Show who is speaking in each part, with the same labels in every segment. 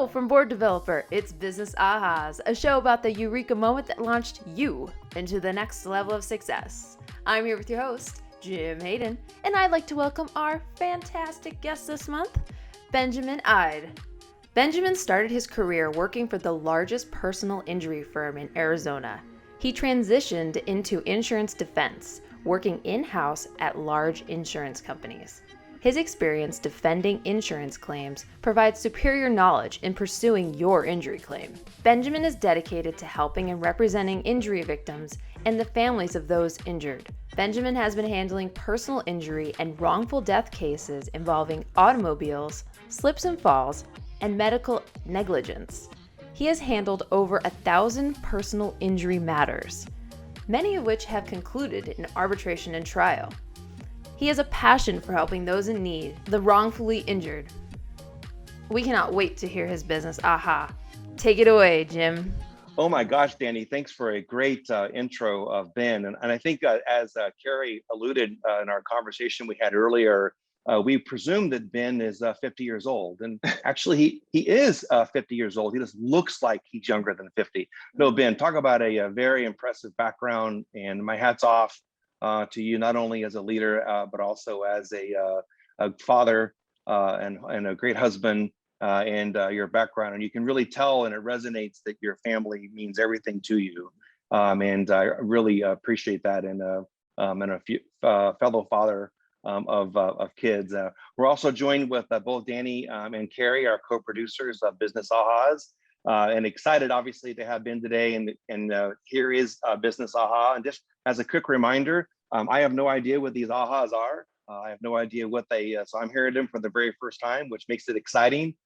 Speaker 1: Hello from Board Developer. It's Business Ahas, a show about the eureka moment that launched you into the next level of success. I'm here with your host, Jim Hayden, and I'd like to welcome our fantastic guest this month, Benjamin Ide. Benjamin started his career working for the largest personal injury firm in Arizona. He transitioned into insurance defense, working in-house at large insurance companies. His experience defending insurance claims provides superior knowledge in pursuing your injury claim. Benjamin is dedicated to helping and representing injury victims and the families of those injured. Benjamin has been handling personal injury and wrongful death cases involving automobiles, slips and falls, and medical negligence. He has handled over 1,000 personal injury matters, many of which have concluded in arbitration and trial. He has a passion for helping those in need, the wrongfully injured. We cannot wait to hear his business aha. Take it away, Jim.
Speaker 2: Oh my gosh, Danny, thanks for a great intro of Ben. And I think as Carrie alluded in our conversation we had earlier, we presume that Ben is 50 years old. And actually, he is 50 years old. He just looks like he's younger than 50. No, Ben, talk about a very impressive background, and my hat's off to you, not only as a leader, but also as a father and a great husband, and your background. And you can really tell, and it resonates, that your family means everything to you. And I really appreciate that. And a fellow father of kids. We're also joined with both Danny and Carrie, our co-producers of Business Ahas. And excited, obviously, to have Ben today. And here is Business Aha. And just as a quick reminder, I have no idea what these ahas are. I have no idea what they, so I'm hearing them for the very first time, which makes it exciting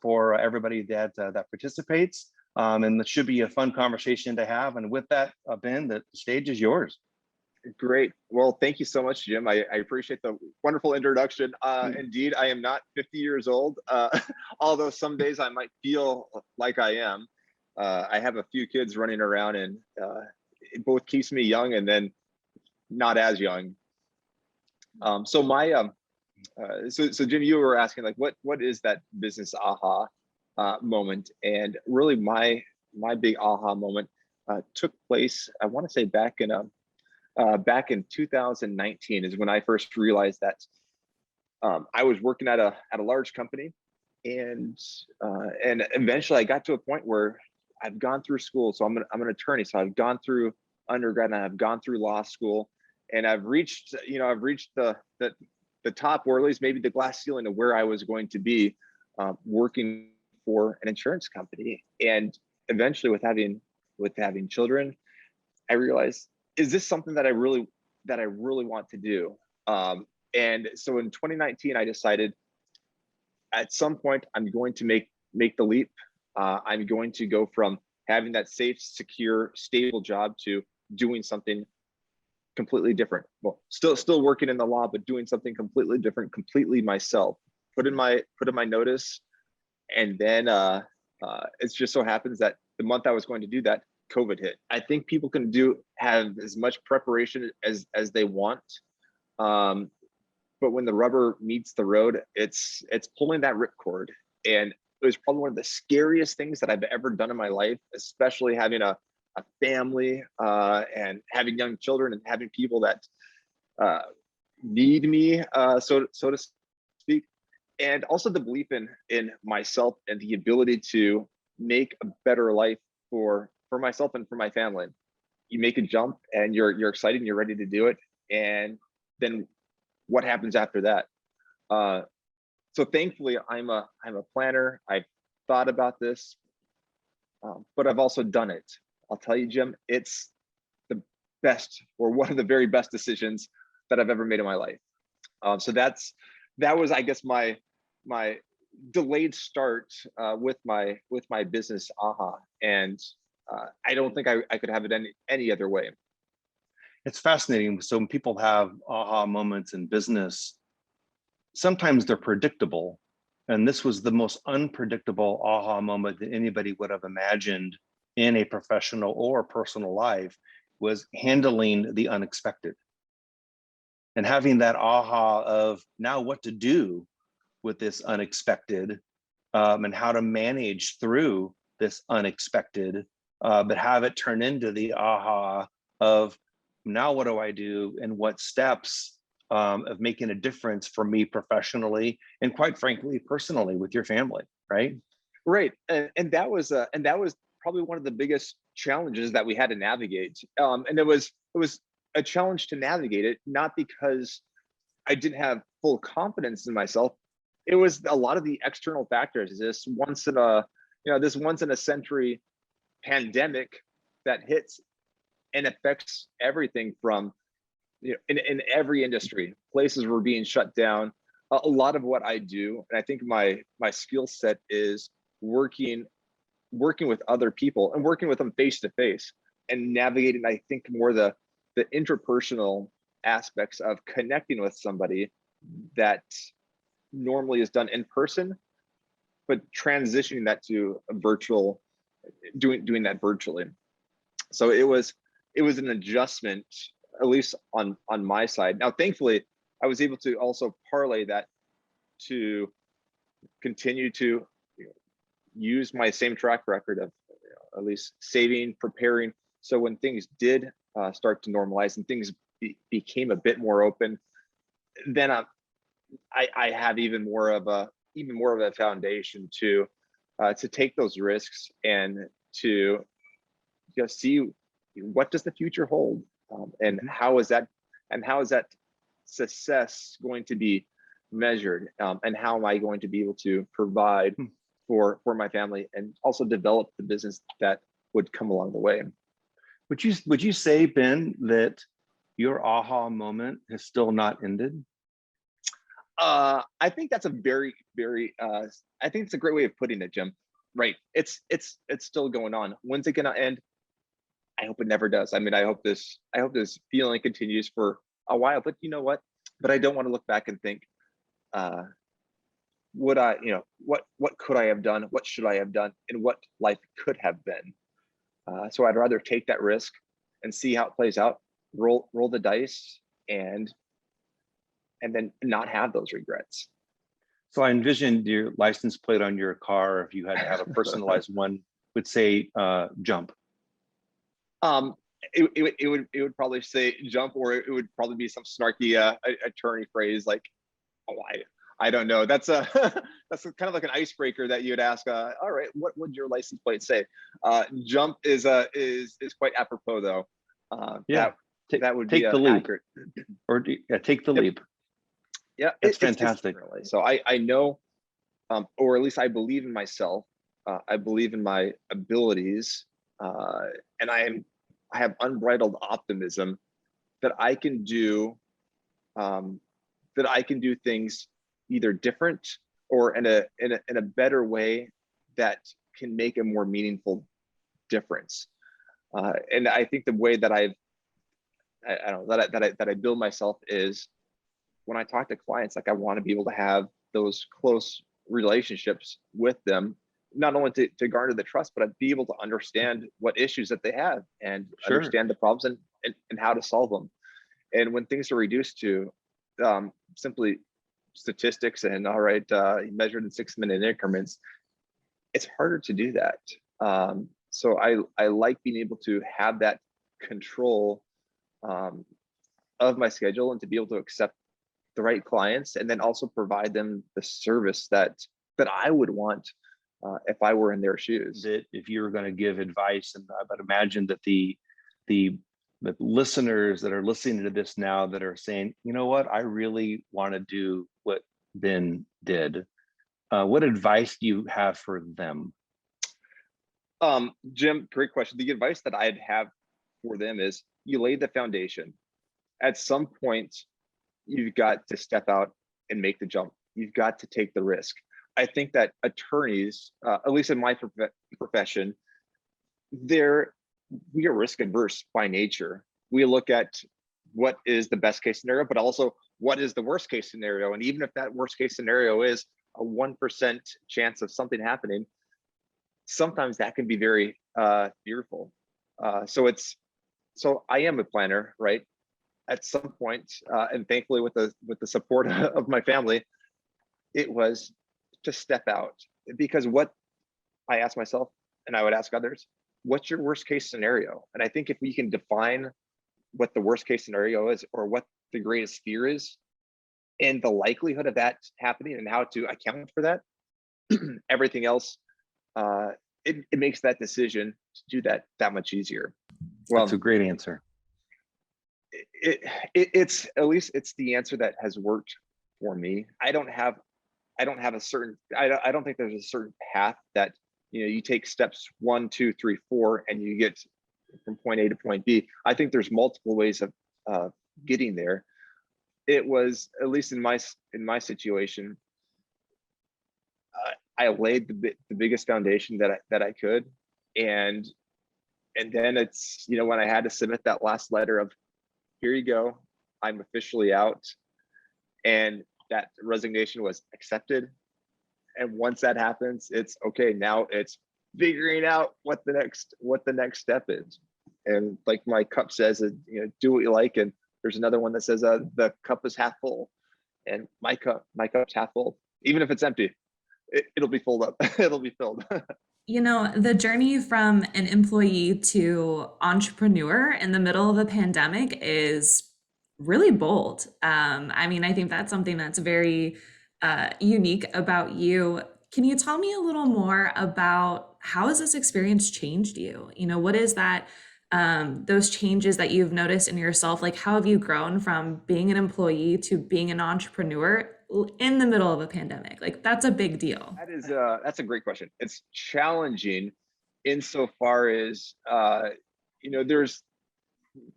Speaker 2: for everybody that participates. And it should be a fun conversation to have. And with that, Ben, the stage is yours.
Speaker 3: Great. Well, thank you so much, Jim. I appreciate the wonderful introduction. Indeed, I am not 50 years old, although some days I might feel like I am. I have a few kids running around, and it both keeps me young and then not as young. So Jim, you were asking, like, what is that business aha moment? And really, my big aha moment took place, I want to say back in 2019 is when I first realized that I was working at a large company, and eventually I got to a point where I've gone through school. So I'm an attorney. So I've gone through undergrad and I've gone through law school, and I've reached the top, or at least maybe the glass ceiling of where I was going to be working for an insurance company. And eventually, with having children, I realized, is this something that I really want to do? And so in 2019, I decided at some point I'm going to make the leap. I'm going to go from having that safe, secure, stable job to doing something completely different. Well, still working in the law, but doing something completely different, completely myself. Put in my notice, and then it just so happens that the month I was going to do that, COVID hit. I think people can have as much preparation as they want, but when the rubber meets the road, it's pulling that ripcord. And it was probably one of the scariest things that I've ever done in my life, especially having a family and having young children and having people that need me, so to speak, and also the belief in myself and the ability to make a better life for myself and for my family. You make a jump and you're excited and you're ready to do it, and then what happens after that? So thankfully, I'm a planner. I've thought about this, but I've also done it. I'll tell you, Jim, it's the best, or one of the very best decisions that I've ever made in my life. So that was, I guess, my delayed start with my business aha. And I don't think I could have it any other way.
Speaker 2: It's fascinating. So when people have aha moments in business, sometimes they're predictable. And this was the most unpredictable aha moment that anybody would have imagined in a professional or personal life, was handling the unexpected. And having that aha of now what to do with this unexpected and how to manage through this unexpected, but have it turn into the aha of, now what do I do, and what steps of making a difference for me professionally, and quite frankly, personally with your family, right?
Speaker 3: Right, and that was probably one of the biggest challenges that we had to navigate. And it was a challenge to navigate it, not because I didn't have full confidence in myself. It was a lot of the external factors. This once in a century pandemic that hits and affects everything from, in every industry. Places were being shut down. A lot of what I do, and I think my skill set is working with other people and working with them face to face, and navigating, I think, more the interpersonal aspects of connecting with somebody that normally is done in person, but transitioning that to a virtual, doing that virtually. So it was an adjustment, at least on my side. Now, thankfully, I was able to also parlay that to continue to use my same track record of at least saving, preparing. So when things did start to normalize and things became a bit more open, then I have even more of a foundation to take those risks and to just see what does the future hold, and how is that success going to be measured, and how am I going to be able to provide for my family and also develop the business that would come along the way.
Speaker 2: Would you say, Ben, that your aha moment has still not ended?
Speaker 3: I think that's a very, very, I think it's a great way of putting it, Jim. Right. It's still going on. When's it gonna end? I hope it never does. I mean, I hope this feeling continues for a while, but you know what? But I don't want to look back and think, would I, what could I have done? What should I have done? And what life could have been. So I'd rather take that risk and see how it plays out, roll the dice, and then not have those regrets.
Speaker 2: So I envisioned your license plate on your car, if you had to have a personalized one, would say jump.
Speaker 3: It would probably say jump, or it would probably be some snarky attorney phrase like, oh, I don't know. That's that's kind of like an icebreaker that you'd ask. All right, what would your license plate say? Jump is quite apropos though.
Speaker 2: Yeah,
Speaker 3: that would
Speaker 2: take
Speaker 3: be
Speaker 2: the leap,
Speaker 3: accurate.
Speaker 2: or take the leap.
Speaker 3: Yeah,
Speaker 2: that's fantastic.
Speaker 3: So I know, or at least I believe in myself. I believe in my abilities, and I have unbridled optimism that I can do things either different or in a better way that can make a more meaningful difference. And I think the way that I don't know that I build myself is when I talk to clients, like I want to be able to have those close relationships with them, not only to garner the trust, but I'd be able to understand what issues that they have and understand the problems and how to solve them. And when things are reduced to simply statistics and all right, measured in 6-minute increments, it's harder to do that. So I like being able to have that control of my schedule and to be able to accept the right clients and then also provide them the service that I would want if I were in their shoes.
Speaker 2: That if you were going to give advice, and I would imagine that the listeners that are listening to this now that are saying, you know what, I really want to do what Ben did. What advice do you have for them?
Speaker 3: Jim, great question. The advice that I'd have for them is you lay the foundation. At some point, you've got to step out and make the jump. You've got to take the risk. I think that attorneys, at least in my profession, we are risk adverse by nature. We look at what is the best case scenario, but also what is the worst case scenario. And even if that worst case scenario is a 1% chance of something happening, sometimes that can be very fearful. So I am a planner, right? At some point, and thankfully with the support of my family, it was to step out, because what I ask myself, and I would ask others, what's your worst case scenario? And I think if we can define what the worst case scenario is, or what the greatest fear is, and the likelihood of that happening and how to account for that, everything else, it makes that decision to do that much easier. Well,
Speaker 2: That's a great answer.
Speaker 3: It's at least it's the answer that has worked for me. I don't have a certain, I don't think there's a certain path that, you take steps 1, 2, 3, 4, and you get from point A to point B. I think there's multiple ways of getting there. It was, at least in my situation, I laid the biggest foundation that I could, and then it's, when I had to submit that last letter of, here you go, I'm officially out, and that resignation was accepted. And once that happens, it's okay. Now it's figuring out what the next step is. And like my cup says, do what you like. And there's another one that says, the cup is half full, and my cup's half full. Even if it's empty, it'll be filled up. It'll be filled.
Speaker 4: The journey from an employee to entrepreneur in the middle of a pandemic is really bold. I think that's something that's very unique about you. Can you tell me a little more about how has this experience changed you? What is that, those changes that you've noticed in yourself? Like, how have you grown from being an employee to being an entrepreneur in the middle of a pandemic? Like, that's a big deal.
Speaker 3: That's a great question. It's challenging insofar as,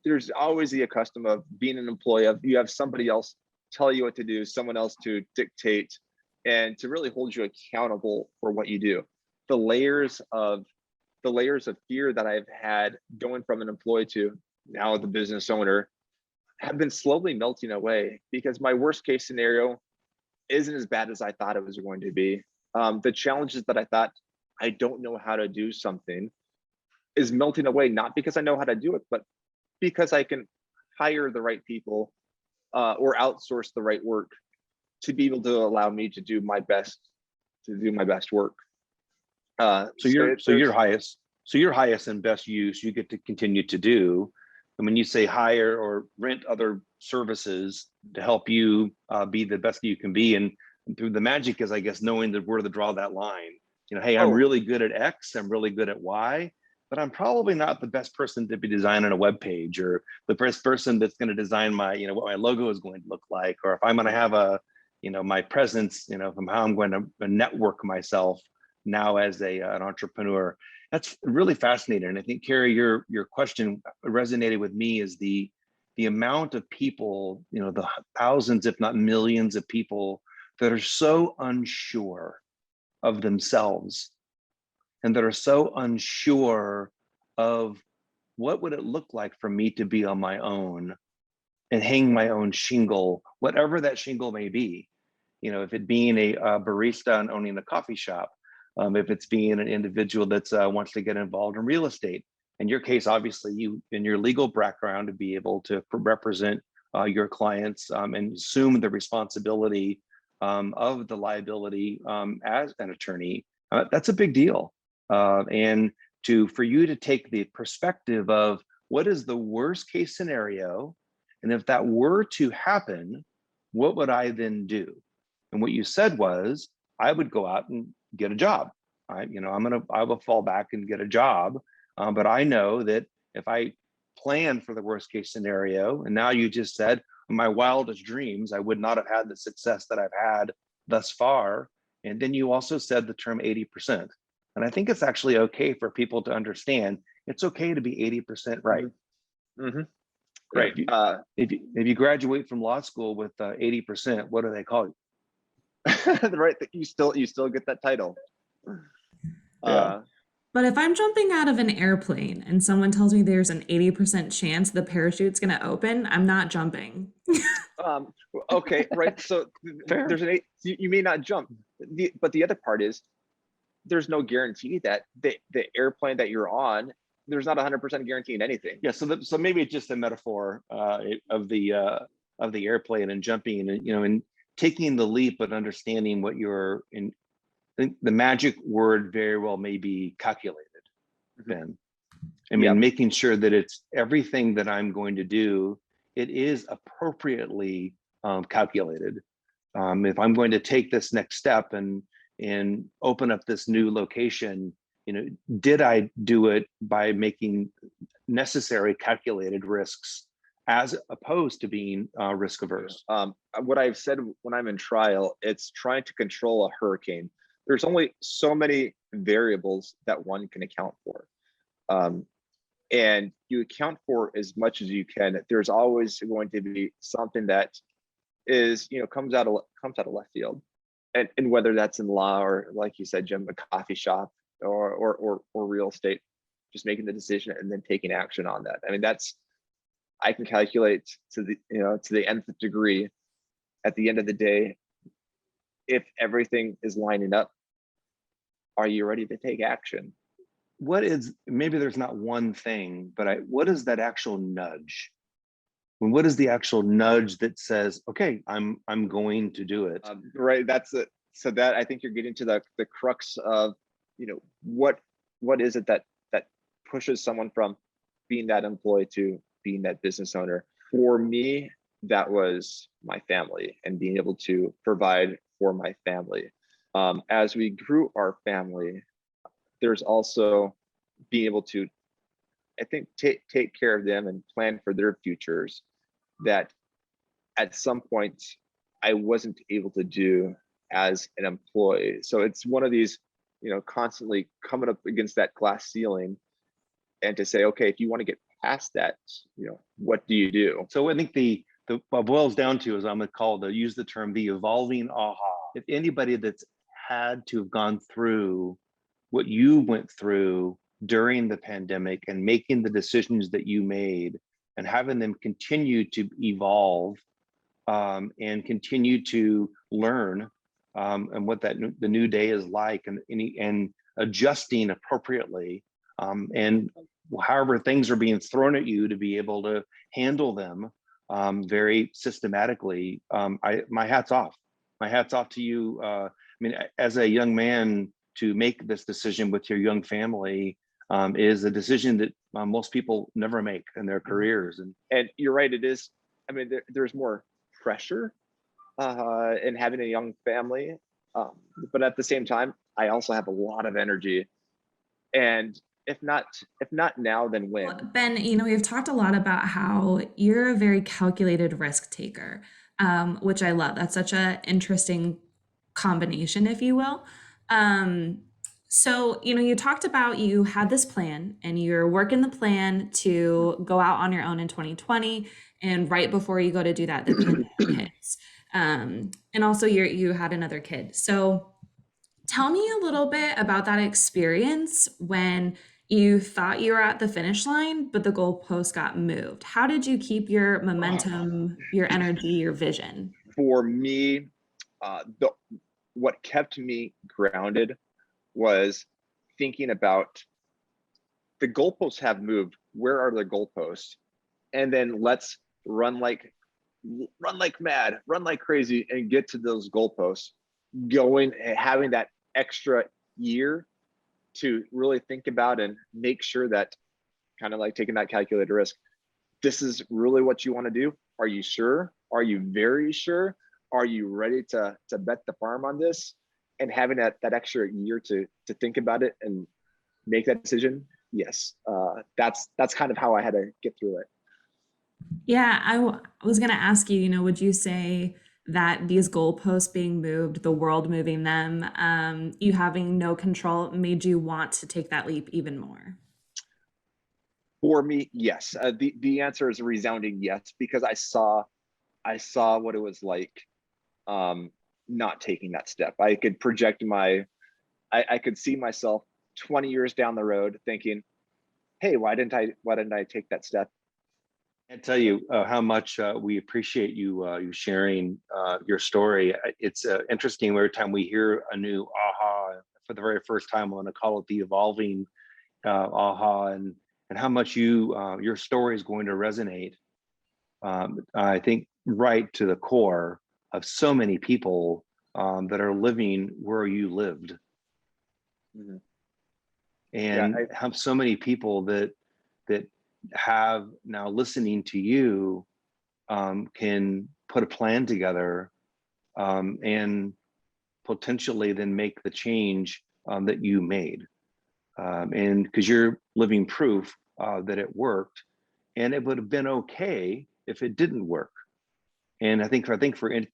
Speaker 3: there's always the custom of being an employee of, you have somebody else tell you what to do, someone else to dictate, and to really hold you accountable for what you do. The layers of fear that I've had going from an employee to now the business owner have been slowly melting away, because my worst case scenario isn't as bad as I thought it was going to be. The challenges that I thought I don't know how to do something is melting away, not because I know how to do it, but because I can hire the right people, or outsource the right work to be able to allow me to do my best work.
Speaker 2: So your highest and best use you get to continue to do. And when you say hire or rent other services to help you be the best you can be, and through the magic is, I guess, knowing where to draw that line. Hey, I'm really good at X, I'm really good at Y, but I'm probably not the best person to be designing a web page, or the best person that's going to design my, what my logo is going to look like, or if I'm going to have my presence, from how I'm going to network myself now as an entrepreneur. That's really fascinating. And I think, Carrie, your question resonated with me, is the amount of people, the thousands, if not millions of people that are so unsure of themselves, and that are so unsure of what would it look like for me to be on my own and hang my own shingle, whatever that shingle may be. If it being a barista and owning a coffee shop, if it's being an individual that wants to get involved in real estate. In your case, obviously, you, in your legal background, to be able to represent your clients and assume the responsibility of the liability as an attorney, that's a big deal. And for you to take the perspective of what is the worst case scenario, and if that were to happen, what would I then do? And what you said was, I would go out and get a job. I will fall back and get a job. But I know that if I plan for the worst case scenario, and now you just said, in my wildest dreams, I would not have had the success that I've had thus far. And then you also said the term 80%. And I think it's actually okay for people to understand it's okay to be 80% right.
Speaker 3: Mm-hmm.
Speaker 2: Right. If you graduate from law school with 80%, what do they call you?
Speaker 3: Right. You still get that title.
Speaker 2: Yeah.
Speaker 4: But if I'm jumping out of an airplane and someone tells me there's an 80% chance the parachute's going to open, I'm not jumping.
Speaker 3: Okay, right. So there's you may not jump, but the other part is there's no guarantee that the airplane that you're on, there's not 100% guarantee in anything.
Speaker 2: Yeah. So maybe it's just a metaphor of the airplane and jumping, and and taking the leap, but understanding what you're think the magic word very well may be calculated, Ben. I mean,
Speaker 3: Yeah.
Speaker 2: making sure that it's everything that I'm going to do, it is appropriately calculated. If I'm going to take this next step and open up this new location, did I do it by making necessary calculated risks as opposed to being risk averse?
Speaker 3: What I've said when I'm in trial, it's trying to control a hurricane. There's only so many variables that one can account for. And you account for as much as you can. There's always going to be something that is, comes out of left field. And whether that's in law or, like you said, Jim, a coffee shop or real estate, just making the decision and then taking action on that. I mean, I can calculate to the nth degree. At the end of the day, if everything is lining up, are you ready to take action?
Speaker 2: Maybe there's not one thing, but what is that actual nudge? What is the actual nudge that says, okay, I'm going to do it?
Speaker 3: Right. That's it. So that, I think you're getting to the crux of, what is it that pushes someone from being that employee to being that business owner? For me, that was my family and being able to provide for my family. As we grew our family, there's also being able to, I think, take care of them and plan for their futures that at some point I wasn't able to do as an employee. So it's one of these, constantly coming up against that glass ceiling and to say, okay, if you want to get past that, what do you do?
Speaker 2: So I think what boils down to is I'm going to use the term the evolving aha. If anybody that's had to have gone through what you went through during the pandemic and making the decisions that you made and having them continue to evolve and continue to learn and what the new day is like and adjusting appropriately and however things are being thrown at you to be able to handle them very systematically. My hat's off. My hat's off to you. I mean, as a young man, to make this decision with your young family is a decision that most people never make in their careers.
Speaker 3: And you're right, it is. I mean, there's more pressure in having a young family, but at the same time, I also have a lot of energy. And if not now, then when?
Speaker 4: Well, Ben, we've talked a lot about how you're a very calculated risk taker, which I love. That's such an interesting combination, if you will. So, you talked about you had this plan and you're working the plan to go out on your own in 2020. And right before you go to do that, the pandemic hits. And also you had another kid. So tell me a little bit about that experience when you thought you were at the finish line, but the goalpost got moved. How did you keep your momentum, your energy, your vision?
Speaker 3: For me, what kept me grounded was thinking about the goalposts have moved. Where are the goalposts? And then let's run like mad, run like crazy, and get to those goalposts. Going and having that extra year to really think about and make sure that, kind of like taking that calculated risk, this is really what you want to do. Are you sure? Are you very sure? Are you ready to bet the farm on this? And having that extra year to think about it and make that decision. Yes, that's kind of how I had to get through it.
Speaker 4: Yeah, I was going to ask you, would you say that these goalposts being moved, the world moving them, you having no control made you want to take that leap even more?
Speaker 3: For me, yes. The answer is a resounding yes, because I saw what it was like not taking that step. I could project I could see myself 20 years down the road thinking, hey, why didn't I take that step?
Speaker 2: I tell you how much we appreciate you sharing your story. It's interesting every time we hear a new aha for the very first time. I want to call it the evolving aha, and how much your story is going to resonate. I think right to the core of so many people that are living where you lived.
Speaker 3: Mhm.
Speaker 2: And
Speaker 3: Yeah,
Speaker 2: have so many people that have now listening to you can put a plan together and potentially then make the change that you made. And because you're living proof that it worked, and it would have been okay if it didn't work. And I think for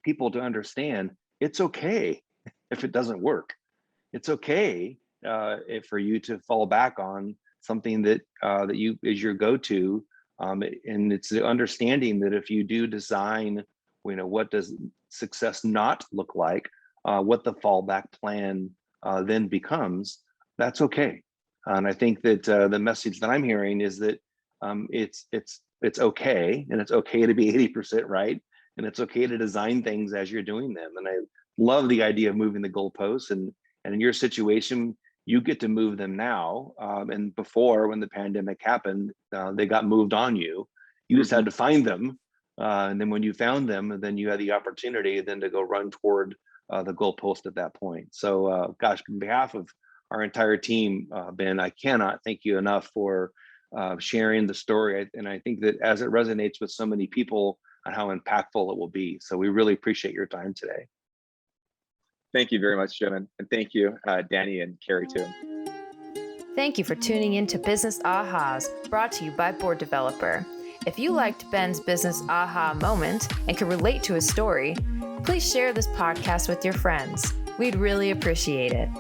Speaker 2: people to understand, it's okay if it doesn't work. It's okay for you to fall back on something that you is your go-to, and it's the understanding that if you do design, what does success not look like, what the fallback plan then becomes. That's okay. And I think that the message that I'm hearing is that it's okay, and it's okay to be 80% right, and it's okay to design things as you're doing them. And I love the idea of moving the goalposts, and in your situation, you get to move them now. And before, when the pandemic happened, they got moved on you. You just had to find them. And then when you found them, then you had the opportunity then to go run toward the goalpost at that point. So gosh, on behalf of our entire team, Ben, I cannot thank you enough for sharing the story. And I think that as it resonates with so many people on how impactful it will be. So we really appreciate your time today.
Speaker 3: Thank you very much, Jim, and thank you, Danny and Carrie, too.
Speaker 1: Thank you for tuning in to Business Ahas, brought to you by Board Developer. If you liked Ben's business aha moment and can relate to his story, please share this podcast with your friends. We'd really appreciate it.